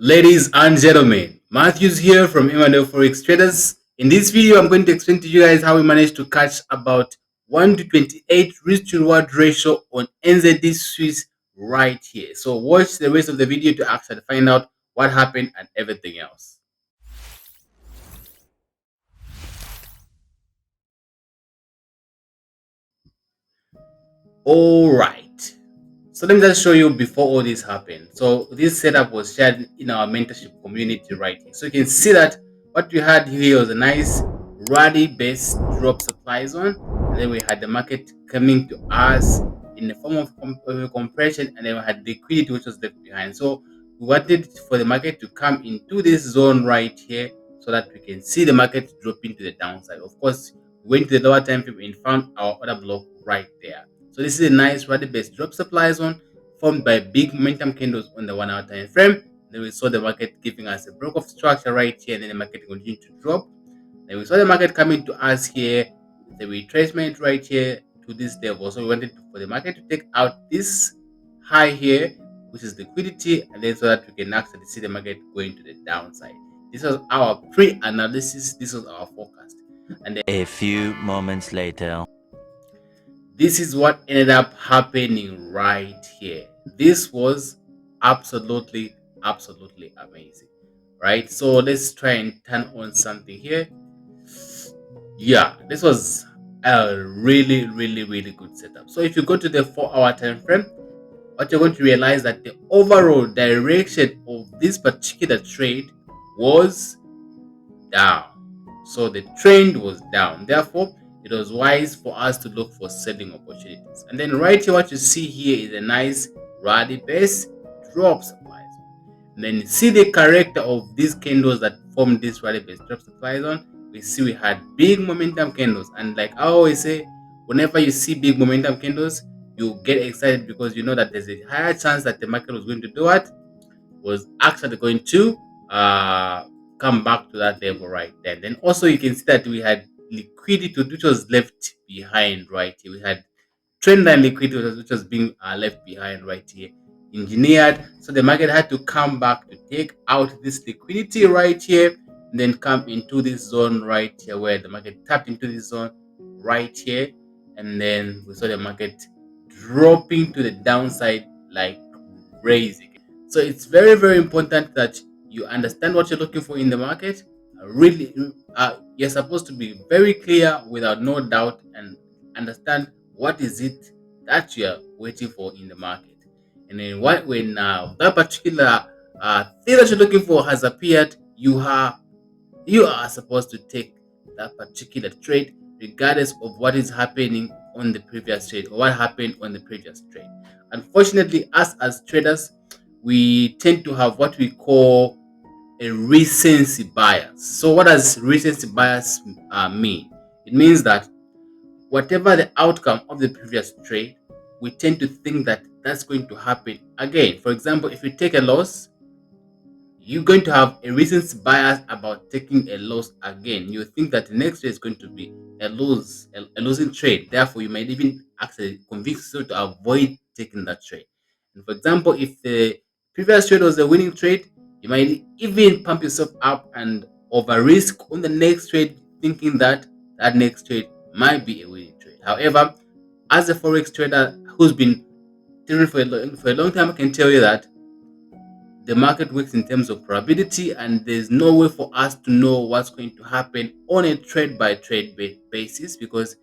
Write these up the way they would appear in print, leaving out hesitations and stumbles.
Ladies and gentlemen, Matthews here from FOREX Traders. In this video, I'm going to explain to you guys how we managed to catch about 1 to 28 risk to reward ratio on Nzdchf right here. So watch the rest of the video to actually find out what happened and everything else. All right. So let me just show you before all this happened. So this setup was shared in our mentorship community right here. So you can see that what we had here was a nice rally based drop supply zone, and then we had the market coming to us in the form of compression, and then we had liquidity which was left behind. So we wanted for the market to come into this zone right here so that we can see the market dropping to the downside. Of course, we went to the lower time frame and found our order block right there. So this is a nice rally based drop supply zone formed by big momentum candles on the 1 hour time frame. Then we saw the market giving us a break of structure right here, and then the market continued to drop. Then we saw the market coming to us here, the retracement right here to this level. So we wanted for the market to take out this high here, which is liquidity, and then so that we can actually see the market going to the downside. This was our pre-analysis. This was our forecast. And then A few moments later. this is what ended up happening right here. This was absolutely amazing, right? So let's try and turn on something here. Yeah, this was a really good setup. So if you go to the 4 hour time frame, what you're going to realize that the overall direction of this particular trade was down. So the trend was down. Therefore, it was wise for us to look for selling opportunities. And then right here, what you see here is a nice rally base drop supply zone. And then see the character of these candles that form this rally base drop supply zone. We see we had big momentum candles. And like I always say, whenever you see big momentum candles, you get excited because you know that there's a higher chance that the market was going to do what was actually going to come back to that level right then. Then also you can see that we had liquidity which was left behind right here. We had trend line liquidity which was being left behind right here, engineered. So the market had to come back to take out this liquidity right here, and then come into this zone right here where the market tapped into this zone right here, and then we saw the market dropping to the downside like crazy. So it's very important that you understand what you're looking for in the market. Really, you're supposed to be very clear without no doubt and understand what is it that you are waiting for in the market. And then when that particular thing that you're looking for has appeared, you are supposed to take that particular trade regardless of what is happening on the previous trade or what happened on the previous trade. Unfortunately, us as traders, we tend to have what we call a recency bias. So what does recency bias mean? It means that whatever the outcome of the previous trade, we tend to think that that's going to happen again. For example, if you take a loss, you're going to have a recency bias about taking a loss again. You think that the next trade is going to be a losing trade. Therefore, you might even actually convince yourself to avoid taking that trade. And for example, if the previous trade was a winning trade, you might even pump yourself up and over risk on the next trade, thinking that that next trade might be a winning trade. However, as a forex trader who's been trading for a long time, I can tell you that the market works in terms of probability, and there's no way for us to know what's going to happen on a trade by trade basis because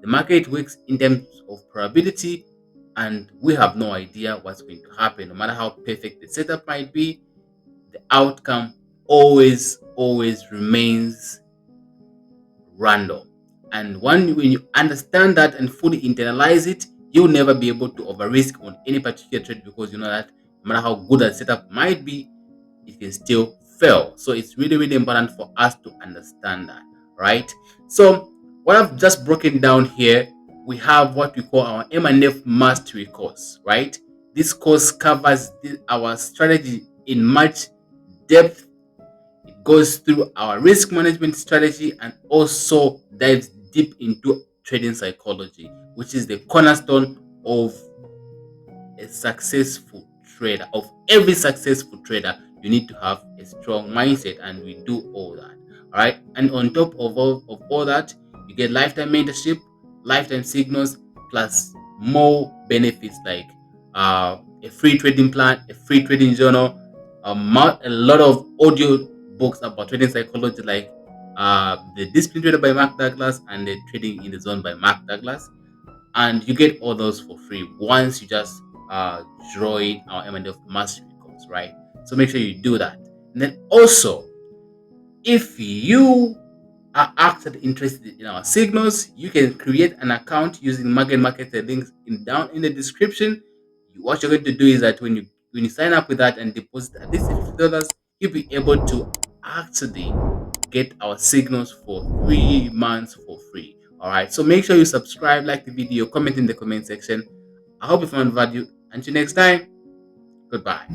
the market works in terms of probability, and we have no idea what's going to happen. No matter how perfect the setup might be, the outcome always remains random. And when you understand that and fully internalize it, you'll never be able to over risk on any particular trade because you know that no matter how good a setup might be, it can still fail. So it's really important for us to understand that, right? So what I've just broken down here, we have what we call our M&F mastery course, right? This course covers our strategy in much depth. It goes through our risk management strategy and also dives deep into trading psychology, which is the cornerstone of a successful trader, of every successful trader. you need to have a strong mindset, and we do all that. All right. And on top of all that, you get lifetime mentorship, lifetime signals, plus more benefits like a free trading plan, a free trading journal, a lot of audio books about trading psychology, like the Discipline Trader by Mark Douglas and the Trading in the Zone by Mark Douglas. And you get all those for free once you just join our M&F Mastery course, right? So make sure you do that. And then also, if you are actually interested in our signals, you can create an account using Market links down in the description. What you're going to do is that when you sign up with that and deposit at least $50, you'll be able to actually get our signals for 3 months for free. All right. So make sure you subscribe, like the video, comment in the comment section. I hope you found value. Until next time, goodbye.